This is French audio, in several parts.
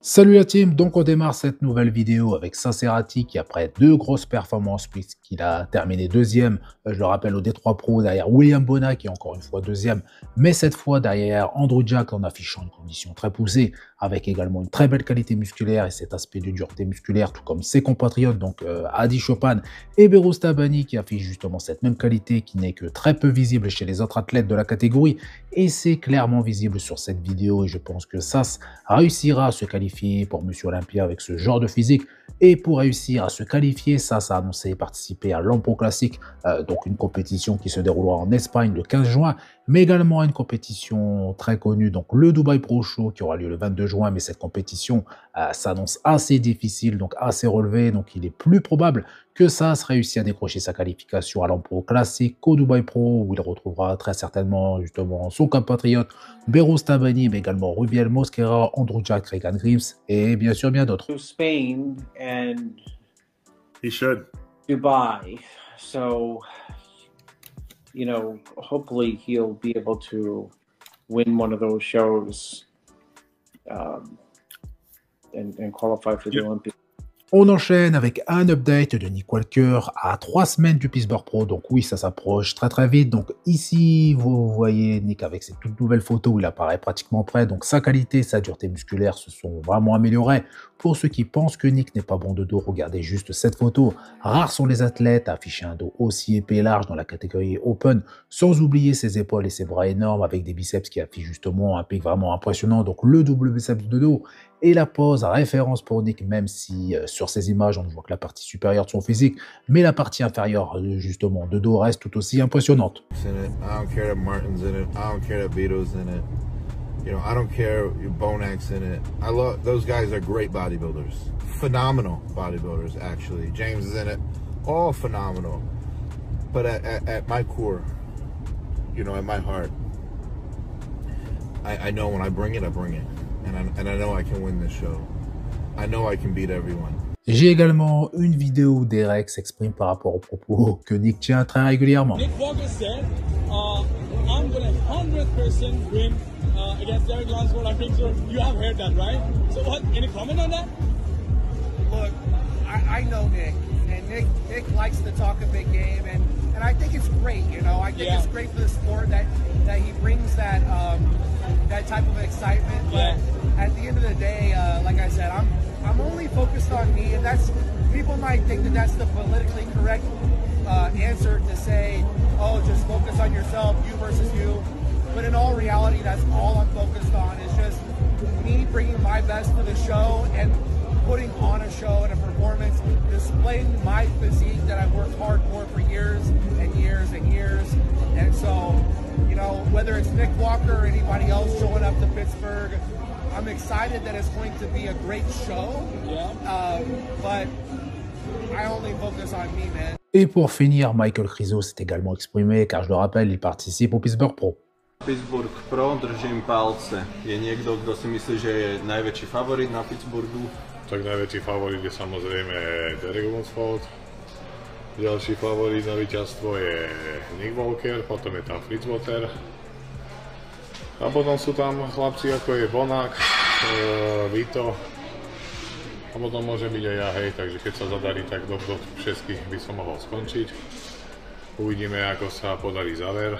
Salut la team, donc on démarre cette nouvelle vidéo avec Sacerati qui après deux grosses performances puisqu'il a terminé deuxième, je le rappelle au D3 Pro derrière William Bona qui est encore une fois deuxième, mais cette fois derrière Andrew Jack en affichant une condition très poussée avec également une très belle qualité musculaire et cet aspect de dureté musculaire tout comme ses compatriotes donc Adi Chopin et Beros Tabani qui affichent justement cette même qualité qui n'est que très peu visible chez les autres athlètes de la catégorie et c'est clairement visible sur cette vidéo et je pense que Sas réussira à se qualifier pour Monsieur Olympia avec ce genre de physique. Et pour réussir à se qualifier, ça a annoncé participer à l'Ampro Classic, donc une compétition qui se déroulera en Espagne le 15 juin, mais également à une compétition très connue, donc le Dubai Pro Show qui aura lieu le 22 juin, mais cette compétition s'annonce assez difficile, donc assez relevée, donc il est plus probable que Sas réussisse à décrocher sa qualification à l'Ampro Classic au Dubai Pro, où il retrouvera très certainement justement son compatriote Beros Tabani, mais également Rubiel Mosquera, Andrew Jack, Regan Grimes et bien sûr bien d'autres. To Spain and He should. Dubai. So, hopefully he'll be able to win one of those shows and qualify for the Olympics. On enchaîne avec un update de Nick Walker à 3 semaines du Pittsburgh Pro. Donc oui, ça s'approche très très vite. Donc ici, vous voyez Nick avec ses toutes nouvelles photos où il apparaît pratiquement prêt. Donc sa qualité, sa dureté musculaire se sont vraiment améliorées. Pour ceux qui pensent que Nick n'est pas bon de dos, regardez juste cette photo. Rares sont les athlètes à afficher un dos aussi épais et large dans la catégorie Open, sans oublier ses épaules et ses bras énormes avec des biceps qui affichent justement un pic vraiment impressionnant. Donc le double biceps de dos et la pose à référence pour Nick, même si sur ces images, on ne voit que la partie supérieure de son physique, mais la partie inférieure, justement, de dos reste tout aussi impressionnante. You know, I don't care Bonak's in it. I love those guys are great bodybuilders. Phenomenal bodybuilders, actually. James is in it. All phenomenal. But at my core, at my heart, I know when I bring it, I bring it. And I know I can win this show. I know I can beat everyone. J'ai également une vidéo où Derek s'exprime par rapport aux propos que Nick tient très régulièrement. Nick Walker said, I'm going to 100% win against Derek Lansford. I think so. You have heard that, right? So what? Any comment on that? Look, I know Nick, and Nick likes to talk a big game, and I think it's great. I think it's great for the sport that he brings that type of excitement. But at the end of the day, like I said, I'm only focused on me, and people might think that that's the politically correct answer to say, oh, just focus on yourself, you versus you. But in all reality, that's all I'm focused on is just me bringing my best to the show and putting on a show and a performance, displaying my physique that I've worked hard for years and years and years. And so, whether it's Nick Walker or anybody else showing up to Pittsburgh, I'm excited that it's going to be a great show. But I only focus on me, man. Et pour finir, Michael Krizo s'est également exprimé, car je le rappelle, il participe au Pittsburgh Pro. Pittsburgh Pro, držím palce. Je niekto, kto si myslí, že je najväčší favorit na Pittsburghu? Tak najväčší favorit je samozrejme Derek Lansford. Ďalší favorit na víťazstvo je Nick Walker, potom je tam Fritz Walter. A potom sú tam chlapci ako je Bonak, Vito. A potom môže byť aj ja, hej, takže keď sa zadarí, tak do všetkých by som mohol skončiť. Uvidíme, ako sa podarí záver.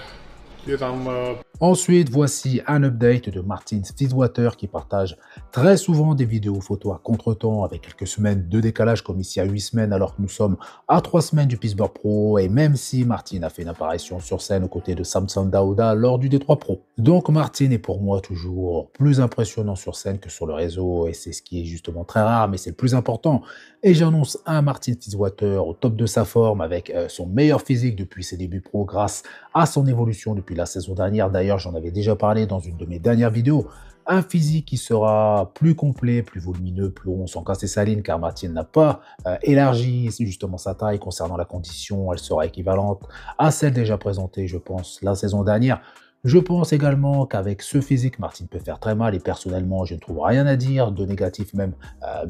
Ensuite, voici un update de Martin Fitzwater qui partage très souvent des vidéos photos à contre-temps avec quelques semaines de décalage comme ici à 8 semaines alors que nous sommes à 3 semaines du Pittsburgh Pro et même si Martin a fait une apparition sur scène aux côtés de Samson Dauda lors du D3 Pro. Donc Martin est pour moi toujours plus impressionnant sur scène que sur le réseau et c'est ce qui est justement très rare mais c'est le plus important. Et j'annonce un Martin Fitzwater au top de sa forme avec son meilleur physique depuis ses débuts pro grâce à son évolution depuis la saison dernière. D'ailleurs, j'en avais déjà parlé dans une de mes dernières vidéos. Un physique qui sera plus complet, plus volumineux, plus rond, sans casser sa ligne, car Martin n'a pas élargi justement sa taille concernant la condition. Elle sera équivalente à celle déjà présentée, je pense, la saison dernière. Je pense également qu'avec ce physique, Martin peut faire très mal et personnellement, je ne trouve rien à dire de négatif même,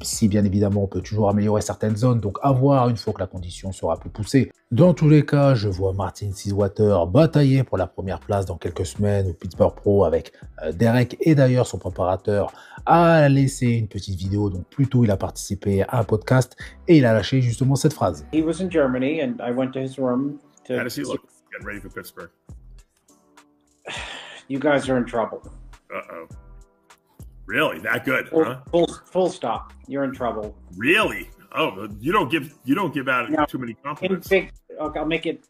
si bien évidemment on peut toujours améliorer certaines zones, donc à voir une fois que la condition sera plus poussée. Dans tous les cas, je vois Martin Seawater batailler pour la première place dans quelques semaines au Pittsburgh Pro avec Derek et d'ailleurs son préparateur a laissé une petite vidéo, donc plutôt il a participé à un podcast et il a lâché justement cette phrase. He was in Germany and I went to his room to... How does he look getting ready for Pittsburgh? You guys are in trouble. Uh-oh. Really? That good, Full, huh? full stop. You're in trouble. Really? Oh, you don't give out No. too many In compliments. big, I'll make it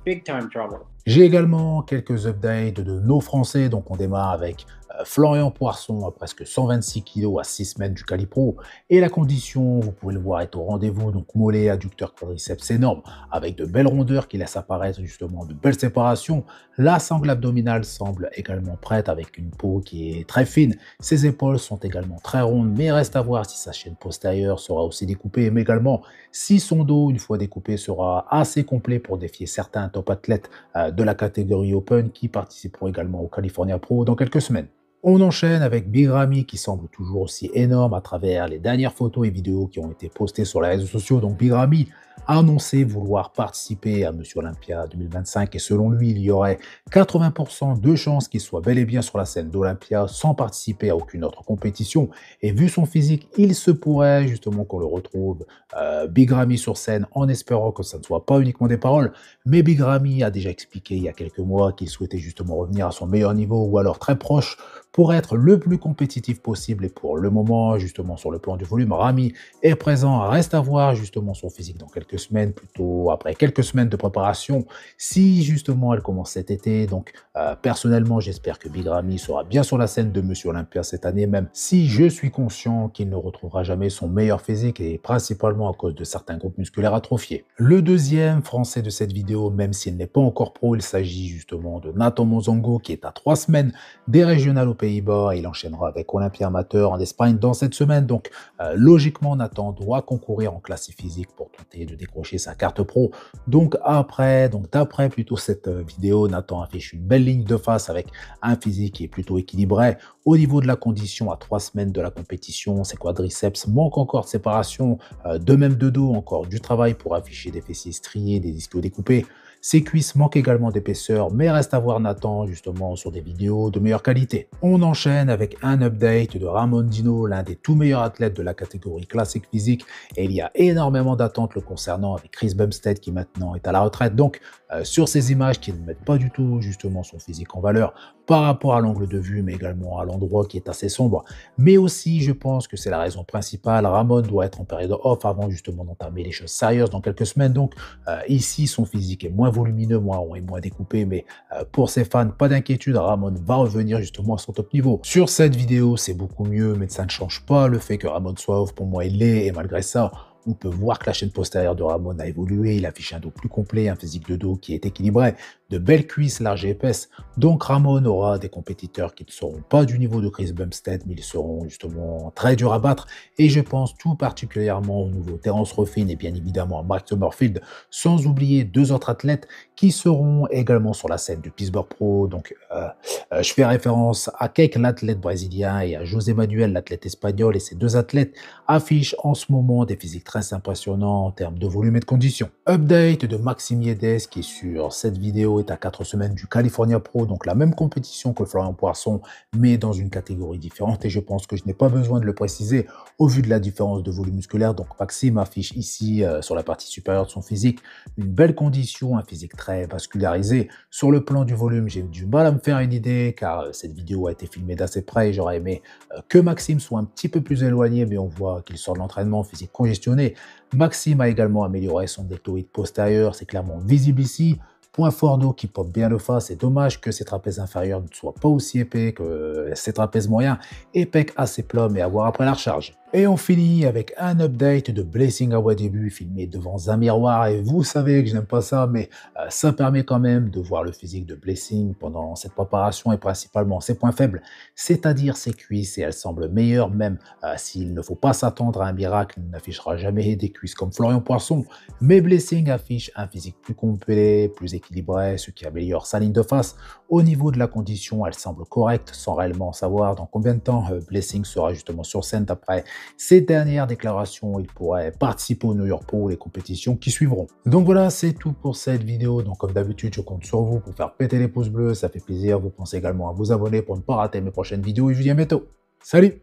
big time trouble. J'ai également quelques updates de nos Français, donc on démarre avec Florian Poisson à presque 126 kg à 6 semaines du Calipro et la condition, vous pouvez le voir, est au rendez-vous, donc mollet, adducteur, quadriceps énorme avec de belles rondeurs qui laissent apparaître justement de belles séparations. La sangle abdominale semble également prête avec une peau qui est très fine, ses épaules sont également très rondes, mais reste à voir si sa chaîne postérieure sera aussi découpée, mais également si son dos, une fois découpé, sera assez complet pour défier certains top athlètes de la catégorie Open qui participeront également au California Pro dans quelques semaines. On enchaîne avec Big Ramy qui semble toujours aussi énorme à travers les dernières photos et vidéos qui ont été postées sur les réseaux sociaux. Donc Big Ramy a annoncé vouloir participer à Monsieur Olympia 2025 et selon lui, il y aurait 80% de chances qu'il soit bel et bien sur la scène d'Olympia sans participer à aucune autre compétition. Et vu son physique, il se pourrait justement qu'on le retrouve Big Ramy sur scène en espérant que ça ne soit pas uniquement des paroles. Mais Big Ramy a déjà expliqué il y a quelques mois qu'il souhaitait justement revenir à son meilleur niveau ou alors très proche pour être le plus compétitif possible et pour le moment, justement sur le plan du volume, Ramy est présent, reste à voir justement son physique dans quelques semaines, plutôt après quelques semaines de préparation, si justement elle commence cet été. Donc personnellement, j'espère que Big Ramy sera bien sur la scène de Monsieur Olympia cette année, même si je suis conscient qu'il ne retrouvera jamais son meilleur physique et principalement à cause de certains groupes musculaires atrophiés. Le deuxième français de cette vidéo, même s'il n'est pas encore pro, il s'agit justement de Nathan Monzongo qui est à 3 semaines des régionales aux Pays-Bas et il enchaînera avec Olympia Amateur en Espagne dans cette semaine. Donc logiquement, Nathan doit concourir en classe physique pour tenter de décrocher sa carte pro. Donc d'après plutôt cette vidéo, Nathan affiche une belle ligne de face avec un physique qui est plutôt équilibré. Au niveau de la condition, à 3 semaines de la compétition, ses quadriceps manquent encore de séparation, de même de dos, encore du travail pour afficher des fessiers striés, des ischios découpés. Ses cuisses manquent également d'épaisseur, mais reste à voir Nathan justement sur des vidéos de meilleure qualité. On enchaîne avec un update de Ramon Dino, l'un des tout meilleurs athlètes de la catégorie classique physique, et il y a énormément d'attentes le concernant avec Chris Bumstead qui maintenant est à la retraite. Donc sur ces images qui ne mettent pas du tout justement son physique en valeur par rapport à l'angle de vue, mais également à l'endroit qui est assez sombre. Mais aussi, je pense que c'est la raison principale. Ramon doit être en période off avant justement d'entamer les choses sérieuses dans quelques semaines. Donc ici, son physique est moins volumineux, moins rond et moins découpé. Mais pour ses fans, pas d'inquiétude, Ramon va revenir justement à son top niveau. Sur cette vidéo, c'est beaucoup mieux, mais ça ne change pas le fait que Ramon soit off. Pour moi, il l'est, et malgré ça, on peut voir que la chaîne postérieure de Ramon a évolué, il affiche un dos plus complet, un physique de dos qui est équilibré, de belles cuisses larges et épaisses. Donc Ramon aura des compétiteurs qui ne seront pas du niveau de Chris Bumstead, mais ils seront justement très durs à battre. Et je pense tout particulièrement au nouveau Terence Ruffin et bien évidemment à Mark Summerfield, sans oublier 2 autres athlètes qui seront également sur la scène du Pittsburgh Pro. Donc je fais référence à Keck, l'athlète brésilien, et à José Manuel, l'athlète espagnol, et ces 2 athlètes affichent en ce moment des physiques très impressionnants en termes de volume et de conditions. Update de Maxime Yedes qui sur cette vidéo est à 4 semaines du California Pro, donc la même compétition que Florian Poisson, mais dans une catégorie différente, et je pense que je n'ai pas besoin de le préciser au vu de la différence de volume musculaire. Donc Maxime affiche ici sur la partie supérieure de son physique une belle condition, un physique très vascularisé. Sur le plan du volume, j'ai du mal à me faire une idée car cette vidéo a été filmée d'assez près et j'aurais aimé que Maxime soit un petit peu plus éloigné, mais on voit qu'il sort de l'entraînement, physique congestionné. Maxime a également amélioré son deltoïde postérieur, c'est clairement visible ici. Point fort d'eau qui pop bien le face, c'est dommage que ses trapèzes inférieurs ne soient pas aussi épais que ses trapèzes moyens, et pec assez plat mais à voir après la recharge. Et on finit avec un update de Blessing à début filmé devant un miroir. Et vous savez que je n'aime pas ça, mais ça permet quand même de voir le physique de Blessing pendant cette préparation et principalement ses points faibles, c'est-à-dire ses cuisses. Et elles semblent meilleures, même s'il ne faut pas s'attendre à un miracle. Il n'affichera jamais des cuisses comme Florian Poisson. Mais Blessing affiche un physique plus complet, plus équilibré, ce qui améliore sa ligne de face. Au niveau de la condition, elle semble correcte, sans réellement savoir dans combien de temps Blessing sera justement sur scène d'après ces dernières déclarations. Il pourrait participer au New York Pro, les compétitions qui suivront. Donc voilà, c'est tout pour cette vidéo. Donc comme d'habitude, je compte sur vous pour faire péter les pouces bleus, ça fait plaisir. Vous pensez également à vous abonner pour ne pas rater mes prochaines vidéos et je vous dis à bientôt. Salut!